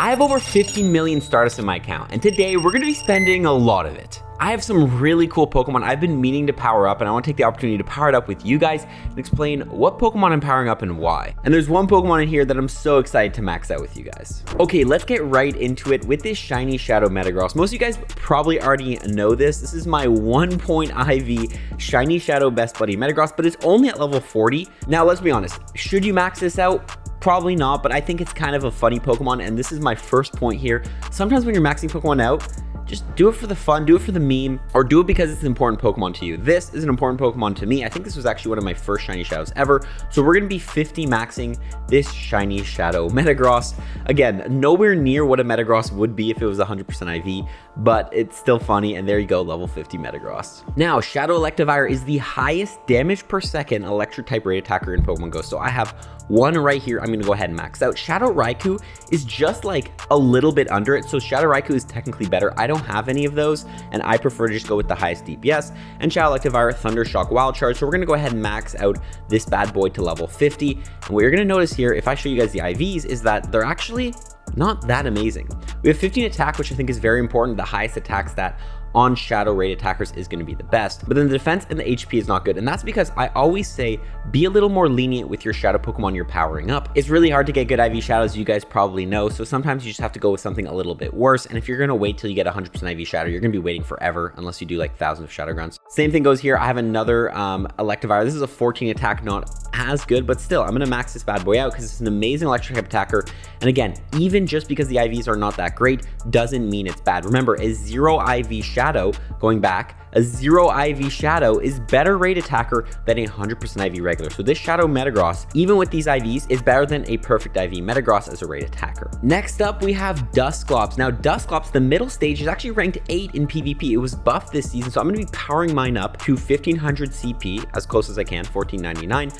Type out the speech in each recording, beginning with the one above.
I have over 15 million Stardust in my account, and today we're going to be spending a lot of it. I have some really cool Pokemon I've been meaning to power up, and I want to take the opportunity to power it up with you guys and explain what Pokemon I'm powering up and why. And there's one Pokemon in here that I'm so excited to max out with you guys. Okay, let's get right into it with this Shiny Shadow Metagross. Most of you guys probably already know this. This is my 1-point IV Shiny Shadow Best Buddy Metagross, but it's only at level 40. Now, let's be honest. Should you max this out? Probably not, but I think it's kind of a funny Pokemon, and this is my first point here. Sometimes when you're maxing Pokemon out, just do it for the fun, do it for the meme, or do it because it's an important Pokemon to you. This is an important Pokemon to me. I think this was actually one of my first Shiny Shadows ever. So we're gonna be 50 maxing this Shiny Shadow Metagross. Again, nowhere near what a Metagross would be if it was 100% IV, but it's still funny, and there you go, level 50 Metagross. Now, Shadow Electivire is the highest damage per second electric type raid attacker in Pokemon Go. So I have one right here. I'm gonna go ahead and max out. Shadow Raikou is just like a little bit under it. So Shadow Raikou is technically better. I don't have any of those, and I prefer to just go with the highest DPS. And Shadow Electivire, Thunder Shock, Wild Charge. So we're gonna go ahead and max out this bad boy to level 50. And what you're gonna notice here, if I show you guys the IVs, is that they're actually not that amazing. We have 15 attack, which I think is very important. The highest attack stat on Shadow raid attackers is going to be the best, but then the defense and the HP is not good. And that's because I always say be a little more lenient with your Shadow Pokemon you're powering up. It's really hard to get good IV Shadows, you guys probably know, so sometimes you just have to go with something a little bit worse. And if you're going to wait till you get 100% IV Shadow, you're going to be waiting forever unless you do like thousands of Shadow Grunts. Same thing goes here. I have another Electivire. This is a 14 attack, not as good, but still I'm going to max this bad boy out because it's an amazing electric type attacker. And again, even just because the IVs are not that great doesn't mean it's bad. Remember, a 0 IV Shadow, going back, a 0 IV Shadow is better raid attacker than a 100% IV regular. So this Shadow Metagross, even with these IVs, is better than a perfect IV Metagross as a raid attacker. Next up, we have Dusclops. Now, Dusclops, the middle stage, is actually ranked 8 in PvP. It was buffed this season, so I'm going to be powering mine up to 1500 CP, as close as I can, 1499.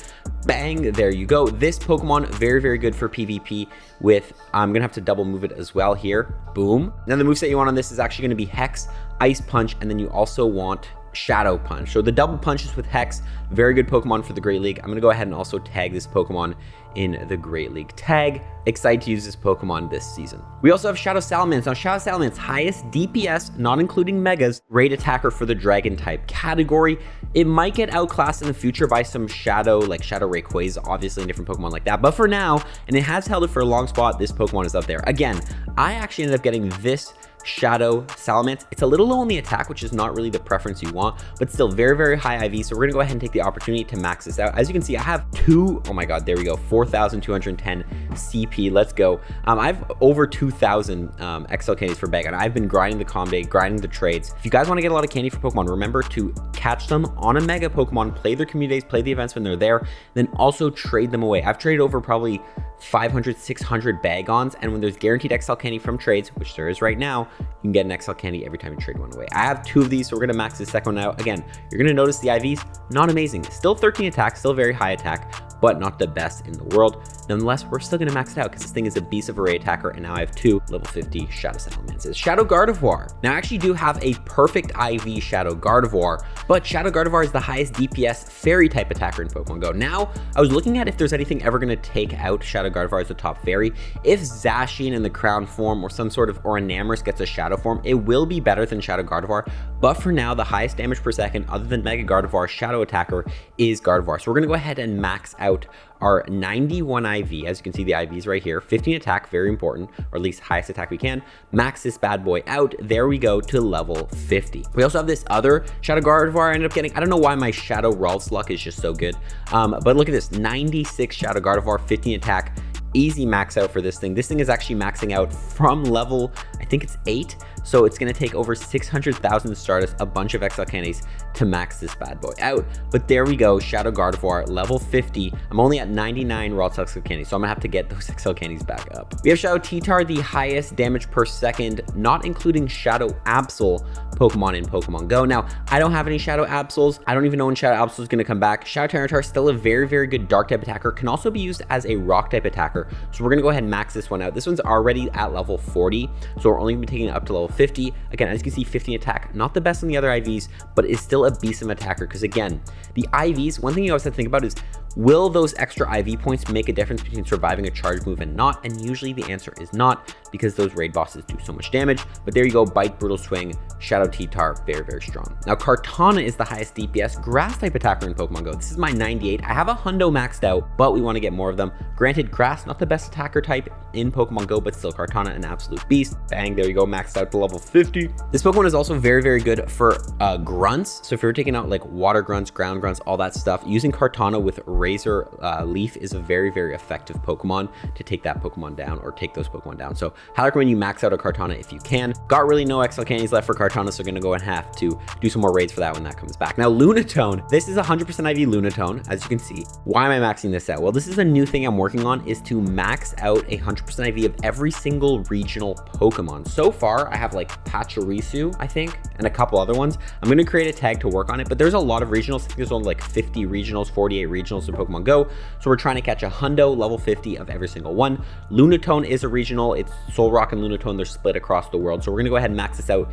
Bang, there you go. This Pokemon, very, very good for PvP with, I'm going to have to double move it as well here. Boom. Now, the moveset you want on this is actually going to be Hex, Ice Punch, and then you also want Shadow Punch. So the double punches with Hex, very good Pokemon for the Great League. I'm going to go ahead and also tag this Pokemon in the Great League tag. Excited to use this Pokemon this season. We also have Shadow Salamence. Now, Shadow Salamence, highest DPS, not including Megas, raid attacker for the Dragon type category. It might get outclassed in the future by some Shadow, like Shadow Rayquaza, obviously, and different Pokemon like that. But for now, and it has held it for a long spot, this Pokemon is up there. Again, I actually ended up getting this Shadow Salamence. It's a little low on the attack, which is not really the preference you want, but still very, very high IV. So we're gonna go ahead and take the opportunity to max this out. As you can see, I have two, oh my God, there we go, 4,210 CP. Let's go. I have over 2,000 XL candies for bag, and I've been grinding the Calm Day, grinding the trades. If you guys want to get a lot of candy for Pokemon, remember to catch them on a Mega Pokemon, play their community days, play the events when they're there, then also trade them away. I've traded over probably 500, 600 Bagons, and when there's guaranteed XL candy from trades, which there is right now, you can get an XL candy every time you trade one away. I have 2 of these, so we're gonna max this second one out. Again, you're gonna notice the IVs, not amazing. Still 13 attack, still very high attack, but not the best in the world. Nonetheless, we're still gonna max it out because this thing is a beast of a raid attacker, and now I have 2 level 50 Shadow Salamances. Shadow Gardevoir. Now, I actually do have a perfect IV Shadow Gardevoir, but Shadow Gardevoir is the highest DPS fairy type attacker in Pokemon Go. Now, I was looking at if there's anything ever gonna take out Shadow Gardevoir as a top fairy. If Zacian in the crown form or some sort of Oranamus gets a Shadow form, it will be better than Shadow Gardevoir, but for now, the highest damage per second other than Mega Gardevoir Shadow attacker is Gardevoir. So we're gonna go ahead and max out our 91 IV. As you can see, the IVs right here, 15 attack, very important, or at least highest attack we can. Max this bad boy out. There we go to level 50. We also have this other Shadow Gardevoir I ended up getting. I don't know why my Shadow Ralts luck is just so good, but look at this, 96 Shadow Gardevoir, 15 attack. Easy max out for this thing. This thing is actually maxing out from level, I think it's 8. So it's going to take over 600,000 Stardust, a bunch of XL candies to max this bad boy out. But there we go, Shadow Gardevoir, level 50. I'm only at 99 raw XL candies, so I'm going to have to get those XL candies back up. We have Shadow T-Tar, the highest damage per second, not including Shadow Absol Pokemon in Pokemon Go. Now, I don't have any Shadow Absols. I don't even know when Shadow Absol is going to come back. Shadow Tyranitar, still a very, very good Dark type attacker, can also be used as a Rock type attacker. So we're going to go ahead and max this one out. This one's already at level 40, so we're only going to be taking it up to level 50. Again, as you can see, 15 attack, not the best on the other IVs, but is still a beast of an attacker because again, the IVs, one thing you always have to think about is Will those extra IV points make a difference between surviving a charge move and not? And usually the answer is not, because those raid bosses do so much damage. But there you go, Bite, Brutal Swing, Shadow T-Tar, very, very strong. Now, Kartana is the highest DPS grass type attacker in Pokemon Go. This is my 98. I have a hundo maxed out, but we want to get more of them. Granted, grass, not the best attacker type in Pokemon Go, but still Kartana, an absolute beast. Bang, there you go, maxed out to level 50. This Pokemon is also very, very good for grunts. So if you're taking out like water grunts, ground grunts, all that stuff, using Kartana with Razor Leaf is a very, very effective Pokemon to take that Pokemon down, or take those Pokemon down. So highly recommend you max out a Kartana if you can. Got really no XL candies left for Kartana, so we're gonna go and have to do some more raids for that when that comes back. Now, Lunatone. This is 100% IV Lunatone, as you can see. Why am I maxing this out? Well, this is a new thing I'm working on, is to max out 100% IV of every single regional Pokemon. So far, I have like Pachirisu, I think, and a couple other ones. I'm gonna create a tag to work on it, but there's a lot of regionals. I think there's only like 50 regionals, 48 regionals in Pokemon Go. So we're trying to catch a hundo level 50 of every single one. Lunatone is a regional. It's Solrock and Lunatone. They're split across the world. So we're gonna go ahead and max this out.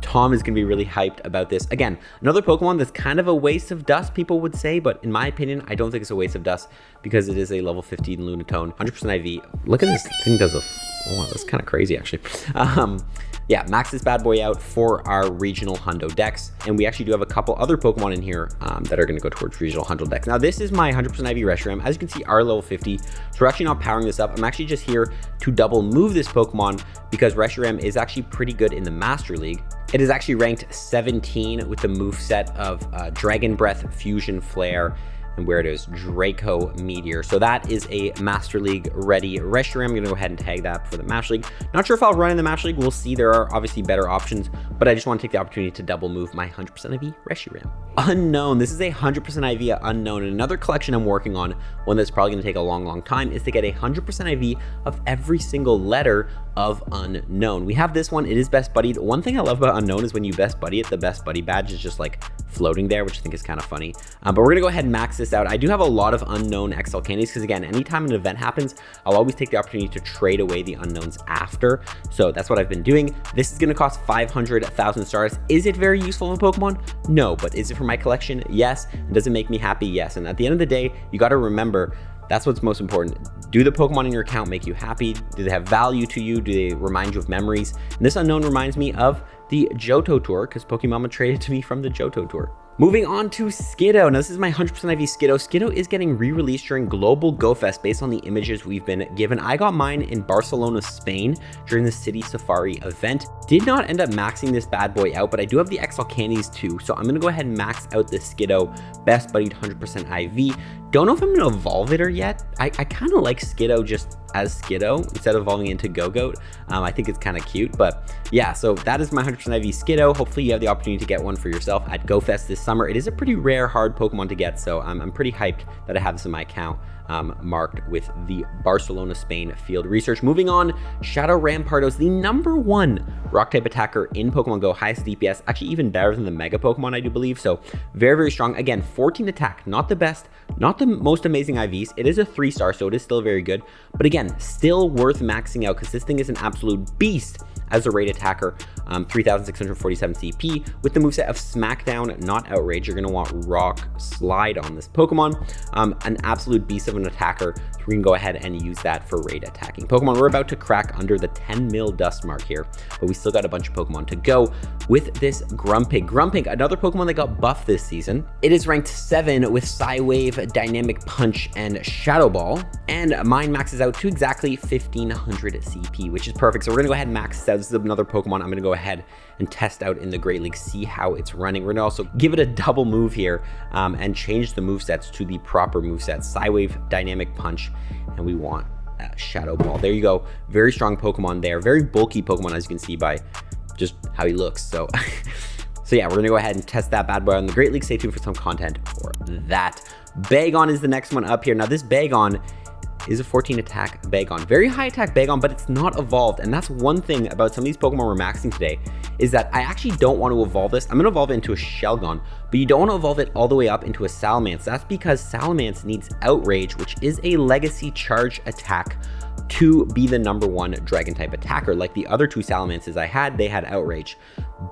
Tom is gonna be really hyped about this. Again, another Pokemon that's kind of a waste of dust, people would say, but in my opinion, I don't think it's a waste of dust because it is a level 15 Lunatone, 100% IV. Look at this thing does a, oh, that's kind of crazy actually. Yeah, max this bad boy out for our regional hundo decks. And we actually do have a couple other Pokemon in here that are gonna go towards regional hundo decks. Now, this is my 100% IV Reshiram. As you can see, our level 50. So we're actually not powering this up. I'm actually just here to double move this Pokemon because Reshiram is actually pretty good in the Master League. It is actually ranked 17 with the moveset of Dragon Breath, Fusion Flare, and where it is, Draco Meteor. So that is a Master League ready Reshiram. I'm gonna go ahead and tag that for the Master League. Not sure if I'll run in the Master League. We'll see. There are obviously better options, but I just want to take the opportunity to double move my 100% IV Reshiram. Unknown. This is a 100% IV Unknown. And another collection I'm working on, one that's probably gonna take a long, long time, is to get a 100% IV of every single letter of Unknown. We have this one. It is best buddied. One thing I love about Unknown is when you best buddy it, the best buddy badge is just like floating there, which I think is kind of funny. But we're gonna go ahead and max this out. I do have a lot of Unknown XL candies because, again, anytime an event happens, I'll always take the opportunity to trade away the Unknowns after. So that's what I've been doing. This is gonna cost 500,000 stars. Is it very useful of a Pokemon? No, but is it for my collection? Yes. And does it make me happy? Yes. And at the end of the day, you gotta remember, that's what's most important. Do the Pokemon in your account make you happy? Do they have value to you? Do they remind you of memories? And this Unknown reminds me of the Johto Tour because Pokemon traded to me from the Johto Tour. Moving on to Skiddo. Now, this is my 100% IV Skiddo. Skiddo is getting re-released during Global Go Fest based on the images we've been given. I got mine in Barcelona, Spain during the City Safari event. Did not end up maxing this bad boy out, but I do have the XL candies too. So I'm gonna go ahead and max out the Skiddo best buddied 100% IV. Don't know if I'm gonna evolve it or yet. I kind of like Skiddo just as Skiddo instead of evolving into Go-Goat. I think it's kind of cute, but yeah, so that is my 100% IV Skiddo. Hopefully you have the opportunity to get one for yourself at Go Fest this summer. It is a pretty rare, hard Pokemon to get, so I'm pretty hyped that I have this in my account. Marked with the Barcelona, Spain field research. Moving on, Shadow Rampardos, the #1 rock type attacker in Pokemon Go, highest DPS, actually even better than the Mega Pokemon, I do believe. So very, very strong. Again, 14 attack, not the best, not the most amazing IVs. It is a 3-star, so it is still very good. But again, still worth maxing out because this thing is an absolute beast as a raid attacker. 3,647 CP with the moveset of Smackdown, not Outrage. You're gonna want Rock Slide on this Pokemon. An absolute beast of an attacker. So we can go ahead and use that for raid attacking Pokemon. We're about to crack under the 10 mil dust mark here, but we still got a bunch of Pokemon to go with this Grumpig. Grumpig, another Pokemon that got buffed this season. It is ranked 7 with Psywave, Dynamic Punch, and Shadow Ball. And mine maxes out to exactly 1,500 CP, which is perfect. So we're gonna go ahead and max this out. This is another Pokemon I'm gonna go ahead and test out in the Great League, see how it's running. We're gonna also give it a double move here and change the movesets to the proper movesets. Psywave, Dynamic Punch, and we want Shadow Ball. There you go. Very strong Pokemon there. Very bulky Pokemon, as you can see by just how he looks. So, so yeah, we're gonna go ahead and test that bad boy on the Great League. Stay tuned for some content for that. Bagon is the next one up here. Now this Bagon is a 14 attack Bagon. Very high attack Bagon, but it's not evolved. And that's one thing about some of these Pokemon we're maxing today, is that I actually don't want to evolve this. I'm gonna evolve it into a Shelgon, but you don't want to evolve it all the way up into a Salamence. That's because Salamence needs Outrage, which is a legacy charge attack, to be the #1 dragon type attacker. Like the other two Salamances I had, they had Outrage.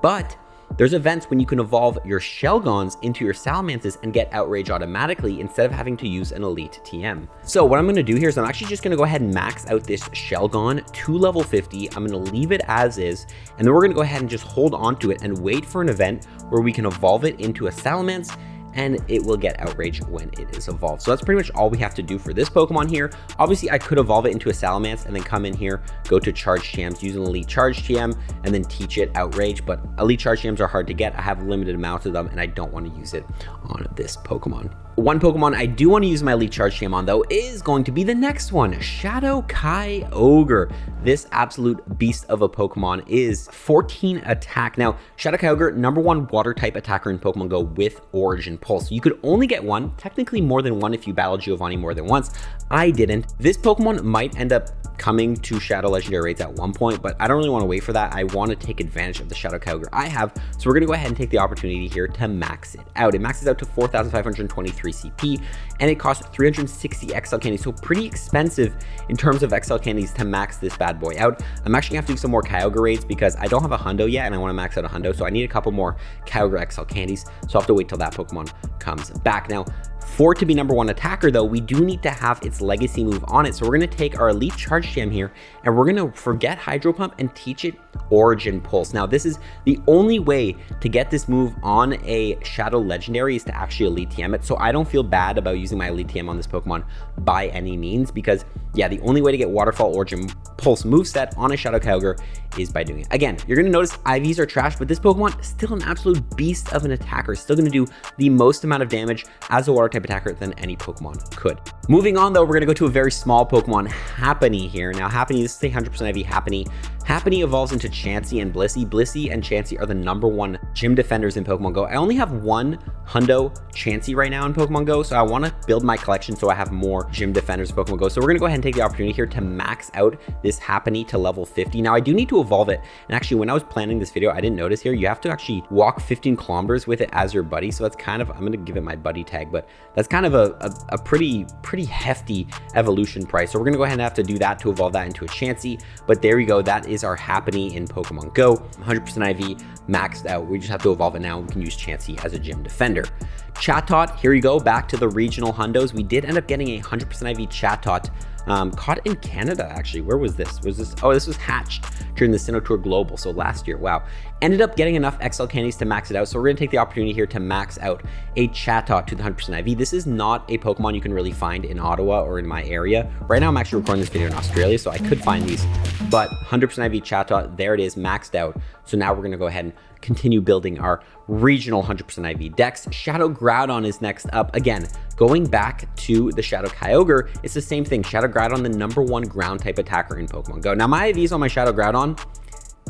But there's events when you can evolve your Shelgons into your Salamances and get Outrage automatically instead of having to use an elite TM. So what I'm gonna do here is I'm actually just gonna go ahead and max out this Shelgon to level 50. I'm gonna leave it as is, and then we're gonna go ahead and just hold on to it and wait for an event where we can evolve it into a Salamence, and it will get Outrage when it is evolved. So that's pretty much all we have to do for this Pokemon here. Obviously, I could evolve it into a Salamence and then come in here, go to Charge TMs, use an Elite Charge TM, and then teach it Outrage. But Elite Charge TMs are hard to get. I have limited amounts of them, and I don't want to use it on this Pokemon. One Pokemon I do want to use my Elite Charge TM on, though, is going to be the next one, Shadow Kyogre. This absolute beast of a Pokemon is 14 attack. Now, Shadow Kyogre, #1 water type attacker in Pokemon Go with Origin Pulse. You could only get one, technically more than one if you battled Giovanni more than once. I didn't. This Pokemon might end up coming to Shadow Legendary raids at one point, but I don't really want to wait for that. I want to take advantage of the Shadow Kyogre I have, so we're going to go ahead and take the opportunity here to max it out. It maxes out to 4,523 CP, and it costs 360 XL candies, so pretty expensive in terms of XL candies to max this bad boy out. I'm actually going to have to do some more Kyogre raids because I don't have a Hundo yet, and I want to max out a Hundo, so I need a couple more Kyogre XL candies, so I'll have to wait till that Pokemon comes back. Now, for it to be #1 attacker, though, we do need to have its legacy move on it. So we're going to take our Elite Charge Gem here, and we're going to forget Hydro Pump and teach it Origin Pulse. Now, this is the only way to get this move on a Shadow Legendary is to actually Elite TM it. So I don't feel bad about using my Elite TM on this Pokemon by any means, because yeah, the only way to get Waterfall Origin Pulse moveset on a Shadow Kyogre is by doing it. Again, you're going to notice IVs are trash, but this Pokemon is still an absolute beast of an attacker. Still going to do the most amount of damage as a water type attacker than any Pokemon could. Moving on, though, we're going to go to a very small Pokemon, Happiny here. Now, Happiny, this is a 100% IV Happiny. Happiny evolves into Chansey and Blissey. Blissey and Chansey are the #1 gym defenders in Pokemon Go. I only have one Hundo Chansey right now in Pokemon Go, so I want to build my collection so I have more gym defenders in Pokemon Go. So we're going to go ahead and take the opportunity here to max out this Happiny to level 50. Now, I do need to evolve it, and actually, when I was planning this video, I didn't notice here, you have to actually walk 15 kilometers with it as your buddy, so that's kind of, I'm going to give it my buddy tag, but that's kind of a pretty hefty evolution price. So we're going to go ahead and have to do that to evolve that into a Chansey, but there we go. That is our Happiny in Pokemon Go, 100% IV, maxed out. We just have to evolve it now. We can use Chansey as a gym defender. Chatot, here we go, back to the regional Hundos. We did end up getting a 100% IV Chatot, caught in Canada, actually. Where was this? Oh, this was hatched during the Sinnoh Tour Global, so last year, wow. Ended up getting enough XL candies to max it out, so we're gonna take the opportunity here to max out a Chatot to the 100% IV. This is not a Pokemon you can really find in Ottawa or in my area. Right now, I'm actually recording this video in Australia, so I could find these, but 100% IV Chatot, there it is, maxed out. So now we're gonna go ahead and continue building our regional 100% IV decks. Shadow Groudon is next up. Again, going back to the Shadow Kyogre, it's the same thing. Shadow Groudon, the #1 ground type attacker in Pokemon Go. Now, my IVs on my Shadow Groudon,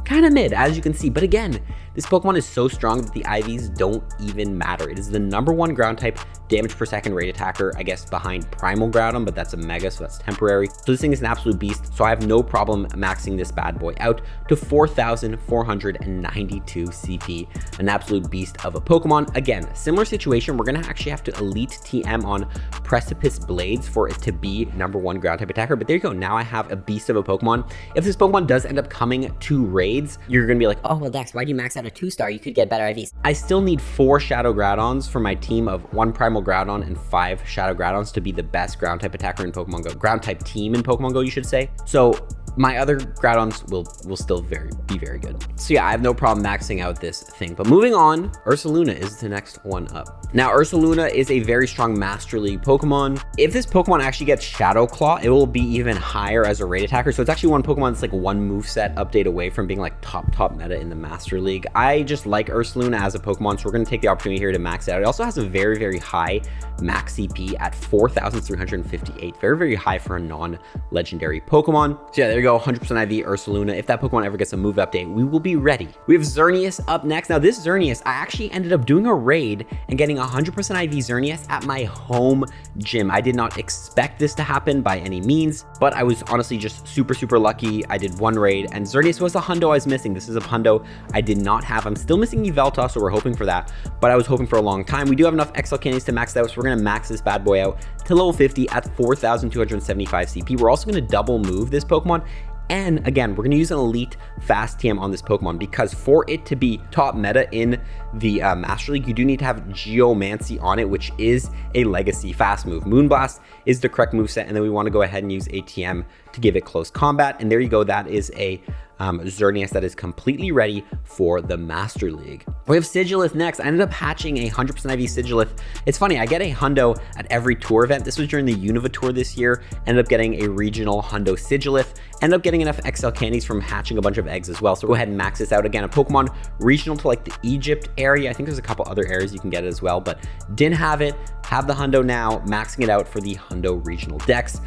kind of mid, as you can see, but again, this Pokemon is so strong that the IVs don't even matter. It is the #1 ground type damage per second rate attacker, I guess behind Primal Groudon, but that's a Mega, so that's temporary. So this thing is an absolute beast, so I have no problem maxing this bad boy out to 4,492 CP, an absolute beast of a Pokemon. Again, similar situation, we're gonna actually have to Elite TM on Precipice Blades for it to be #1 ground type attacker, but there you go. Now I have a beast of a Pokemon. If this Pokemon does end up coming to raids, you're gonna be like, oh, well, Dex, why'd you max out a 2-star? You could get better IVs. I still need 4 Shadow Groudons for my team of 1 Primal Groudon and 5 Shadow Groudons to be the best ground type attacker in Pokemon Go. Ground type team in Pokemon Go, you should say. So my other Groudons will still be very good. So yeah, I have no problem maxing out this thing. But moving on, Ursaluna is the next one up. Now, Ursaluna is a very strong Master League Pokemon. If this Pokemon actually gets Shadow Claw, it will be even higher as a raid attacker. So it's actually one Pokemon that's like one moveset update away from being like top meta in the Master League. I just like Ursaluna as a Pokemon, so we're going to take the opportunity here to max it out. It also has a very high max CP at 4,358. Very high for a non-legendary Pokemon. So yeah, there you go, 100% IV Ursaluna. If that Pokemon ever gets a move update, we will be ready. We have Xerneas up next. Now this Xerneas, I actually ended up doing a raid and getting 100% IV Xerneas at my home gym. I did not expect this to happen by any means, but I was honestly just super lucky. I did one raid and Xerneas was a Hundo I was missing. This is a Hundo I did not have. I'm still missing Yveltal, so we're hoping for that, but I was hoping for a long time. We do have enough XL candies to max that out, so we're gonna max this bad boy out to level 50 at 4,275 CP. We're also gonna double move this Pokemon And again, we're gonna use an elite fast TM on this Pokemon because for it to be top meta in the Master League, you do need to have Geomancy on it, which is a legacy fast move. Moonblast is the correct moveset, and then we wanna go ahead and use ATM to give it close combat. And there you go, that is a Xerneas that is completely ready for the Master League. We have Sigilith next. I ended up hatching a 100% IV Sigilith. It's funny, I get a hundo at every tour event. This was during the Unova tour this year. Ended up getting a regional hundo Sigilith. Ended up getting enough XL candies from hatching a bunch of eggs as well. So go ahead and max this out. Again, a Pokemon regional to like the Egypt area. I think there's a couple other areas you can get it as well, but didn't have it. Have the hundo now, maxing it out for the hundo regional dex.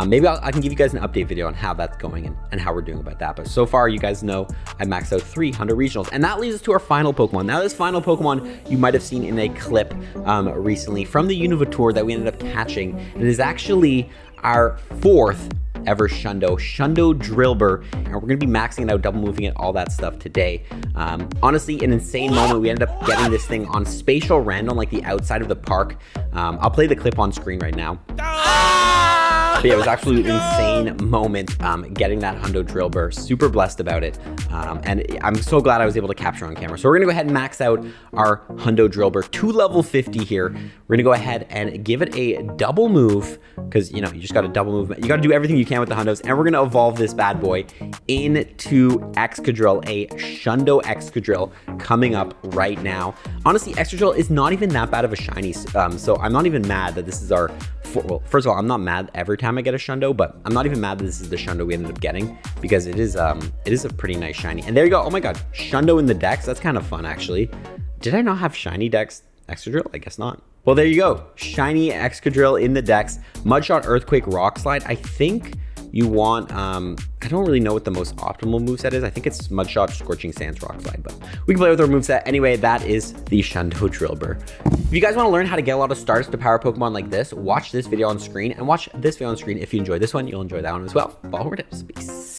Maybe I can give you guys an update video on how that's going and how we're doing about that. But so far, you guys know I maxed out 3 hundo regionals. And that leads us to our final Pokemon. Now, this final Pokemon you might have seen in a clip recently from the Unova tour that we ended up catching. It is actually our 4th ever Shundo Drillbur, and we're gonna be maxing it out, double moving it, all that stuff today. Honestly, an insane moment. We ended up getting this thing on spatial random, like the outside of the park. I'll play the clip on screen right now. But yeah, it was absolutely insane moment getting that hundo Drillbur. Super blessed about it. And I'm so glad I was able to capture on camera. So we're gonna go ahead and max out our hundo Drillbur to level 50 here. We're gonna go ahead and give it a double move, because you know, you just gotta double move. You gotta do everything you can with the hundos, and we're gonna evolve this bad boy into Excadrill, a Shundo Excadrill coming up right now. Honestly, Excadrill is not even that bad of a shiny, so I'm not even mad that this is our, well, first of all, I'm not mad every time I get a Shundo, but I'm not even mad that this is the Shundo we ended up getting, because it is a pretty nice shiny. And there you go. Oh my god, Shundo in the dex. That's kind of fun, actually. Did I not have shiny dex Excadrill? I guess not. Well, there you go. Shiny Excadrill in the dex. Mudshot, Earthquake, Rock Slide. I think you want, I don't really know what the most optimal moveset is. I think it's Mudshot, Scorching Sands, Rock Slide, but we can play with our moveset. Anyway, that is the Shundo Drillbur. If you guys want to learn how to get a lot of Stardust to power Pokemon like this, watch this video on screen, and watch this video on screen. If you enjoy this one, you'll enjoy that one as well. Follow over tips. Peace.